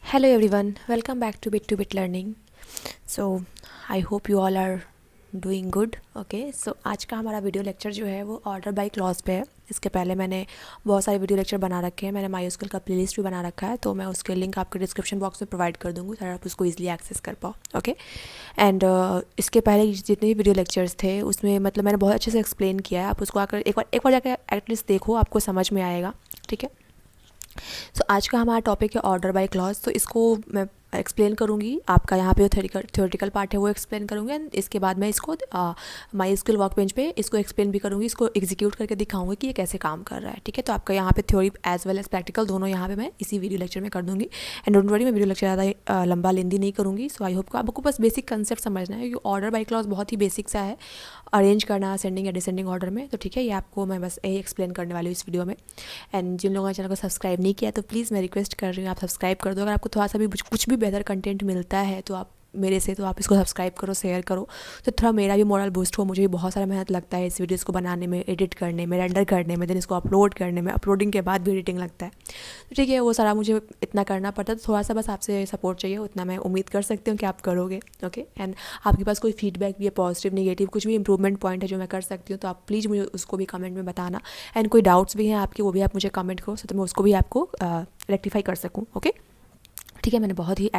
Hello everyone, welcome back to Bit Learning. So I hope you all are doing good. Okay, so आज का हमारा video lecture जो है वो order by clause पे है. इसके पहले मैंने बहुत सारे वीडियो लेक्चर बना रखे हैं. मैंने माईस्क्यूएल का प्लेलिस्ट भी बना रखा है, तो मैं उसके लिंक आपके डिस्क्रिप्शन बॉक्स में प्रोवाइड कर दूँगी ताकि आप उसको ईजिली एक्सेस कर पाओ. ओके, एंड इसके पहले जितने भी वीडियो लेक्चर्स थे उसमें मतलब मैंने बहुत अच्छे से एक्सप्लेन किया है. आप उसको आकर एक बार जाकर एटलीस्ट देखो, आपको समझ में आएगा. ठीक है, सो आज का हमारा टॉपिक है ऑर्डर बाय क्लॉज. तो इसको मैं एक्सप्लेन करूँगी. आपका यहाँ पे थ्योरेटिकल पार्ट है वो एक्सप्लेन करूँगी, एंड इसके बाद मैं इसको माईस्क्यूएल वर्कबेंच पे इसको एक्सप्लेन भी करूँगी. इसको एग्जीक्यूट करके दिखाऊंगी कि ये कैसे काम कर रहा है. ठीक है, तो आपका यहाँ पे theory as well as practical दोनों यहाँ पे मैं इसी वीडियो लेक्चर में कर दूँगी. एंड डोंट वरी, मैं वीडियो लेक्चर ज़्यादा लंबा लेंदी नहीं करूँगी. सो आई होप को आपको बस बेसिक कंसेप्ट समझना है, क्योंकि ऑर्डर बाय क्लॉज बहुत ही बेसिक सा है, अरेंज करना असेंडिंग या डिसेंडिंग ऑर्डर में. तो ठीक है, ये आपको मैं बस यही एक्सप्लेन करने वाली हूँ इस वीडियो में. एंड जिन लोगों ने चैनल को सब्सक्राइब नहीं किया तो प्लीज़ मैं रिक्वेस्ट कर रही हूँ आप सब्सक्राइब कर दो. अगर आपको थोड़ा सा भी कुछ भी बेहतर कंटेंट मिलता है तो आप मेरे से, तो आप इसको सब्सक्राइब करो, शेयर करो, तो थोड़ा मेरा भी मोरल बूस्ट हो. मुझे भी बहुत सारा मेहनत लगता है इस वीडियोस को बनाने में, एडिट करने में, रेंडर करने में, देन इसको अपलोड करने में, अपलोडिंग के बाद भी एडिटिंग लगता है. तो ठीक है, वो सारा मुझे इतना करना पड़ता है. तो थोड़ा सा बस आपसे सपोर्ट चाहिए, उतना मैं उम्मीद कर सकती हूँ कि आप करोगे. ओके, एंड आपके पास कोई फीडबैक भी है, पॉजिटिव नेगेटिव कुछ भी इंप्रूवमेंट पॉइंट है जो मैं कर सकती हूँ, तो आप प्लीज़ मुझे उसको भी कमेंट में बताना. एंड कोई डाउट्स भी हैं आपके, वो भी आप मुझे कमेंट करो, तो मैं उसको भी आपको रेक्टिफाई कर सकूँ. ओके, ठीक है, मैंने बहुत ही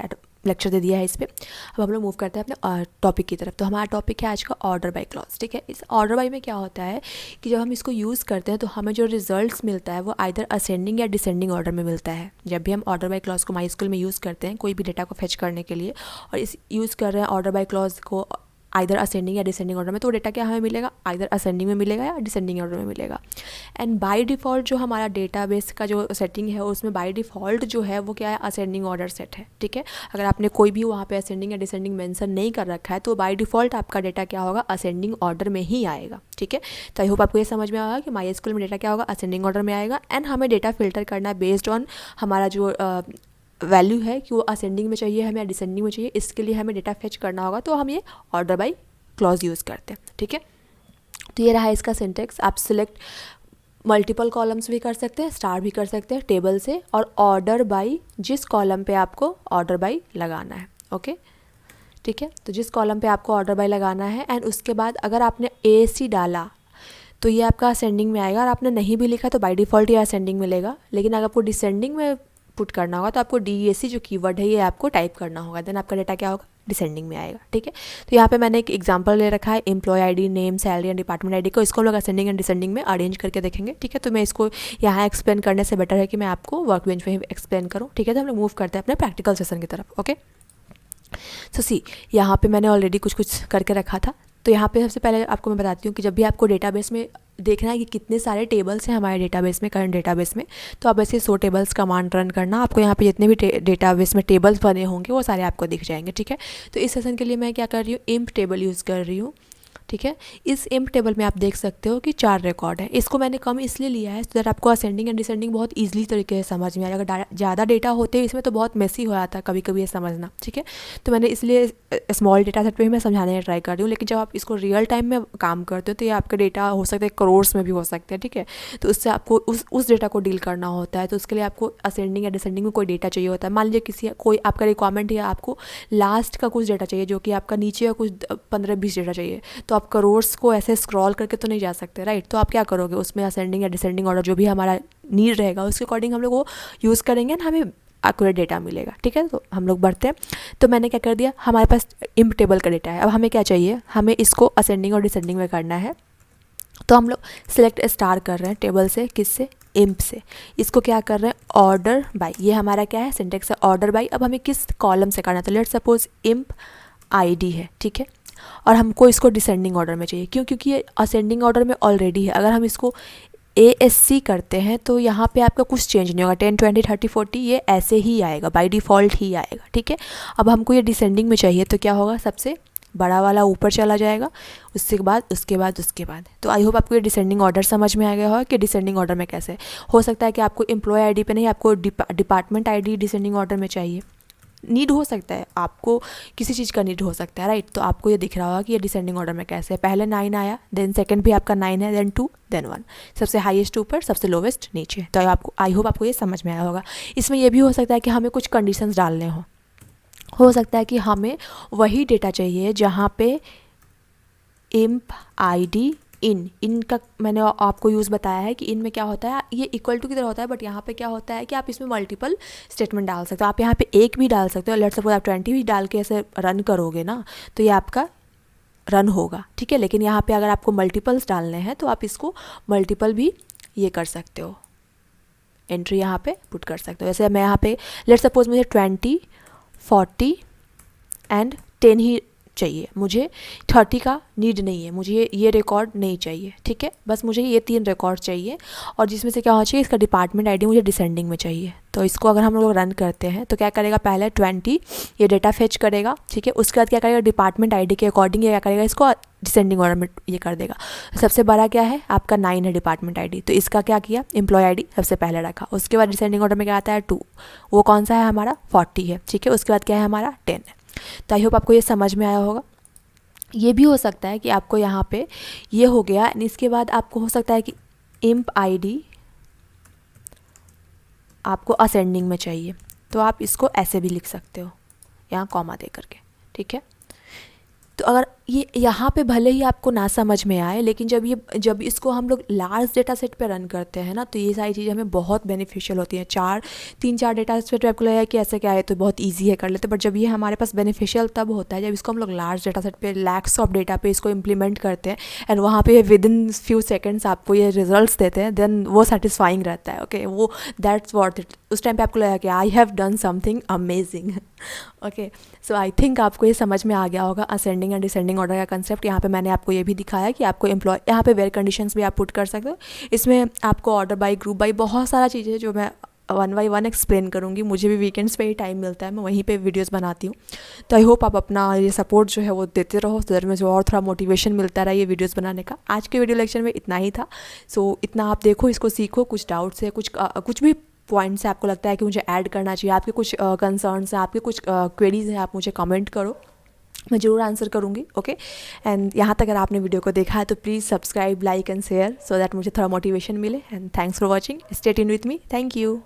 लेक्चर दे दिया है इस पर. अब हम लोग मूव करते हैं अपने टॉपिक की तरफ. तो हमारा टॉपिक है आज का ऑर्डर बाय क्लॉज. ठीक है, इस ऑर्डर बाय में क्या होता है कि जब हम इसको यूज़ करते हैं तो हमें जो रिजल्ट्स मिलता है वो आइदर असेंडिंग या डिसेंडिंग ऑर्डर में मिलता है. जब भी हम ऑर्डर बाय क्लॉज को माईस्क्यूएल में यूज़ करते हैं कोई भी डेटा को फेच करने के लिए, और इस यूज़ कर रहे हैं ऑर्डर बाय क्लॉज को आइदर असेंडिंग या डिसेंडिंग ऑर्डर में, तो डेटा क्या हमें मिलेगा, आइदर असेंडिंग में मिलेगा या डिसेंडिंग ऑर्डर में मिलेगा. एंड बाय डिफ़ॉल्ट जो हमारा डेटाबेस का जो सेटिंग है उसमें बाय डिफ़ॉल्ट जो है वो क्या है, असेंडिंग ऑर्डर सेट है. ठीक है, अगर आपने कोई भी वहाँ पे असेंडिंग या डिसेंडिंग मेंशन नहीं कर रखा है तो बाय डिफ़ॉल्ट आपका डेटा क्या होगा, असेंडिंग ऑर्डर में ही आएगा. ठीक है, तो आई होप आपको ये समझ में आएगा कि माईस्क्यूएल में डेटा क्या होगा, असेंडिंग ऑर्डर में आएगा. एंड हमें डेटा फिल्टर करना है बेस्ड ऑन हमारा जो वैल्यू है कि वो असेंडिंग में चाहिए हमें या डिसेंडिंग में चाहिए. इसके लिए हमें डेटा फेच करना होगा, तो हम ये ऑर्डर बाय क्लॉज यूज़ करते हैं. ठीक है, तो ये रहा इसका सिंटेक्स. आप सिलेक्ट मल्टीपल कॉलम्स भी कर सकते हैं, स्टार भी कर सकते हैं टेबल से, और ऑर्डर बाय जिस कॉलम पे आपको ऑर्डर बाय लगाना है. ओके, ठीक है, तो जिस कॉलम पे आपको ऑर्डर बाय लगाना है, एंड उसके बाद अगर आपने AC डाला तो ये आपका असेंडिंग में आएगा, और आपने नहीं भी लिखा तो बाय डिफ़ॉल्ट ये असेंडिंग मिलेगा. लेकिन अगर आपको डिसेंडिंग में पुट करना होगा तो आपको DESC जो कीवर्ड है ये आपको टाइप करना होगा, देन आपका डेटा क्या होगा, डिसेंडिंग में आएगा. ठीक है, तो यहाँ पे मैंने एक एग्जांपल ले रखा है, employ ID, name, salary and department ID को. इसको हम लोग असेंडिंग एंड डिसेंडिंग में अरेंज करके देखेंगे. ठीक है, तो मैं इसको यहाँ एक्सप्लेन करने से बेटर है कि मैं आपको वर्कबेंच में ही एक्सप्लेन करूँ. ठीक है, तो हम लोग मूव करते हैं अपने प्रैक्टिकल सेशन की तरफ. ओके, सो सी यहाँ पे मैंने ऑलरेडी कुछ करके रखा था. तो यहाँ पे सबसे पहले आपको मैं बताती हूँ कि जब भी आपको डेटाबेस में देखना है कि कितने सारे टेबल्स हैं हमारे डेटाबेस में, करंट डेटाबेस में, तो आप ऐसे 100 टेबल्स कमांड रन करना. आपको यहाँ पे जितने भी डेटाबेस में टेबल्स बने होंगे वो सारे आपको दिख जाएंगे. ठीक है, तो इस सेशन के लिए मैं क्या कर रही हूँ, इंप टेबल यूज़ कर रही हूँ. ठीक है, इस इंप टेबल में आप देख सकते हो कि 4 रिकॉर्ड है. इसको मैंने कम इसलिए लिया है सो दैट आपको असेंडिंग एंड डिसेंडिंग बहुत ईजिली तरीके से समझ में आए. अगर ज़्यादा डेटा होते हैं इसमें तो बहुत मेसी हो जाता है कभी कभी ये समझना. ठीक है, तो मैंने इसलिए स्मॉल डेटा सेट पे ही मैं समझाने की ट्राई कर रही हूँ. लेकिन जब आप इसको रियल टाइम में काम करते हो तो ये आपका डेटा हो सकता है करोर्स में भी हो सकते हैं. ठीक है, तो उससे आपको उस डेटा को डील करना होता है. तो उसके लिए आपको असेंडिंग या डिसेंडिंग में कोई डेटा चाहिए होता है. मान लीजिए कोई आपका रिक्वायरमेंट है, आपको लास्ट का कुछ डेटा चाहिए जो कि आपका नीचे का कुछ 15-20 डेटा चाहिए, तो आप करोर्स को ऐसे स्क्रॉल करके तो नहीं जा सकते, राइट. तो आप क्या करोगे, उसमें असेंडिंग या डिसेंडिंग ऑर्डर जो भी हमारा नीड रहेगा उसके अकॉर्डिंग हम लोग वो यूज़ करेंगे और हमें एक्यूरेट डेटा मिलेगा. ठीक है, तो हम लोग बढ़ते हैं. तो मैंने क्या कर दिया, हमारे पास इंप टेबल का डेटा है. अब हमें क्या चाहिए, हमें इसको असेंडिंग और डिसेंडिंग में करना है. तो हम लोग सिलेक्ट स्टार कर रहे हैं टेबल से, किससे, इंप से. इसको क्या कर रहे हैं, ऑर्डर बाय, ये हमारा क्या है, सिंटेक्स है ऑर्डर बाय. अब हमें किस कॉलम से करना है, तो लेट्स सपोज इंप ID है. ठीक है, और हमको इसको डिसेंडिंग ऑर्डर में चाहिए. क्यों, क्योंकि ये असेंडिंग ऑर्डर में ऑलरेडी है. अगर हम इसको ASC करते हैं तो यहाँ पे आपका कुछ चेंज नहीं होगा, 10, 20, 30, 40 ये ऐसे ही आएगा, बाय डिफ़ॉल्ट ही आएगा. ठीक है, अब हमको ये डिसेंडिंग में चाहिए तो क्या होगा, सबसे बड़ा वाला ऊपर चला जाएगा, उसके बाद उसके बाद उसके बाद. तो आई होप आपको ये डिसेंडिंग ऑर्डर समझ में आ गया होगा कि डिसेंडिंग ऑर्डर में कैसे हो सकता है कि आपको एम्प्लॉय ID पे नहीं, आपको डिपार्टमेंट ID डिसेंडिंग ऑर्डर में चाहिए. नीड हो सकता है, आपको किसी चीज़ का नीड हो सकता है, राइट। तो आपको ये दिख रहा होगा कि ये डिसेंडिंग ऑर्डर में कैसे है, पहले 9 आया, देन सेकंड भी आपका 9 है, देन 2, देन 1, सबसे हाईएस्ट ऊपर, सबसे लोवेस्ट नीचे। तो आपको, आई होप आपको ये समझ में आया होगा। इसमें ये भी हो सकता है कि हमें कुछ कंडीशंस डालने हो सकता है कि हमें वही डेटा चाहिए जहाँ पे imp id इन का मैंने आपको यूज़ बताया है कि इन में क्या होता है, ये इक्वल टू की तरह होता है, बट यहाँ पे क्या होता है कि आप इसमें मल्टीपल स्टेटमेंट डाल सकते हो। आप यहाँ पे एक भी डाल सकते हो, लेट्स सपोज आप 20 भी डाल के ऐसे रन करोगे ना, तो ये आपका रन होगा, ठीक है। लेकिन यहाँ पे अगर आपको मल्टीपल्स डालने हैं तो आप इसको मल्टीपल भी ये कर सकते हो, एंट्री यहाँ पे पुट कर सकते हो। जैसे मैं यहाँ पे लेट्स सपोज मुझे 20, 40 एंड 10 ही चाहिए, मुझे 30 का नीड नहीं है, मुझे ये रिकॉर्ड नहीं चाहिए, ठीक है। बस मुझे ये 3 रिकॉर्ड चाहिए, और जिसमें से क्या होना चाहिए, इसका डिपार्टमेंट आईडी मुझे डिसेंडिंग में चाहिए। तो इसको अगर हम लोग रन करते हैं तो क्या करेगा, पहले 20 ये डेटा फेच करेगा, ठीक है। उसके बाद क्या करेगा, डिपार्टमेंट आईडी के अकॉर्डिंग ये क्या करेगा, इसको डिसेंडिंग ऑर्डर में ये कर देगा। सबसे बड़ा क्या है आपका 9 है डिपार्टमेंट आईडी, तो इसका क्या किया, एम्प्लॉय आईडी सबसे पहले रखा। उसके बाद डिसेंडिंग ऑर्डर में क्या आता है 2, वो कौन सा है हमारा 40 है, ठीक है। उसके बाद क्या है हमारा 10 है। तो आई होप आपको ये समझ में आया होगा। ये भी हो सकता है कि आपको यहाँ पे ये हो गया, एंड इसके बाद आपको हो सकता है कि imp id आपको असेंडिंग में चाहिए, तो आप इसको ऐसे भी लिख सकते हो, यहाँ कॉमा दे करके, ठीक है। तो अगर ये यहाँ पे भले ही आपको ना समझ में आए, लेकिन जब इसको हम लोग लार्ज डेटा सेट पे रन करते हैं ना, तो ये सारी चीज़ें हमें बहुत बेनिफिशियल होती हैं। 3-4 डेटा सेट पे आपको लगेगा कि ऐसे क्या है, तो बहुत इजी है कर लेते, बट जब ये हमारे पास बेनिफिशियल तब होता है जब इसको हम लोग लार्ज डेटा सेट पे लैक्स ऑफ डेटा पे इसको इम्प्लीमेंट करते हैं, एंड वहाँ पे विद इन फ्यू सेकेंड्स आपको ये रिजल्ट्स देते हैं, देन वो सेटिस्फाइंग रहता है, ओके। वो दैट्स वॉट इट, उस टाइम पे आपको लगेगा कि I have done something amazing, okay. So I think आपको ये समझ में आ गया होगा असेंडिंग एंड डिसेंडिंग ऑर्डर का कंसेप्ट। यहाँ पे मैंने आपको ये भी दिखाया कि आपको एम्प्लॉय, यहाँ पे वेयर कंडीशंस भी आप पुट कर सकते हो। इसमें आपको ऑर्डर बाई, ग्रुप बाई, बहुत सारा चीज़ें जो मैं 1 बाई 1 एक्सप्लेन करूँगी। मुझे भी वीकेंड्स पे ही टाइम मिलता है, मैं वहीं पे वीडियोस बनाती हूँ। तो आई होप आप अपना ये सपोर्ट जो है वो देते रहो, तो मुझे और थोड़ा मोटिवेशन मिलता रहा ये वीडियोस बनाने का। आज के वीडियो लेक्चर में इतना ही था। सो इतना आप देखो, इसको सीखो, कुछ डाउट्स है, कुछ भी पॉइंट्स से आपको लगता है कि मुझे ऐड करना चाहिए, आपके कुछ कंसर्न्स हैं, आपके कुछ क्वेरीज हैं, आप मुझे कमेंट करो, मैं ज़रूर आंसर करूँगी, ओके। एंड यहाँ तक अगर आपने वीडियो को देखा है तो please subscribe, like and share, so that मुझे थोड़ा मोटिवेशन मिले। And thanks for watching, stay tuned with me, thank you.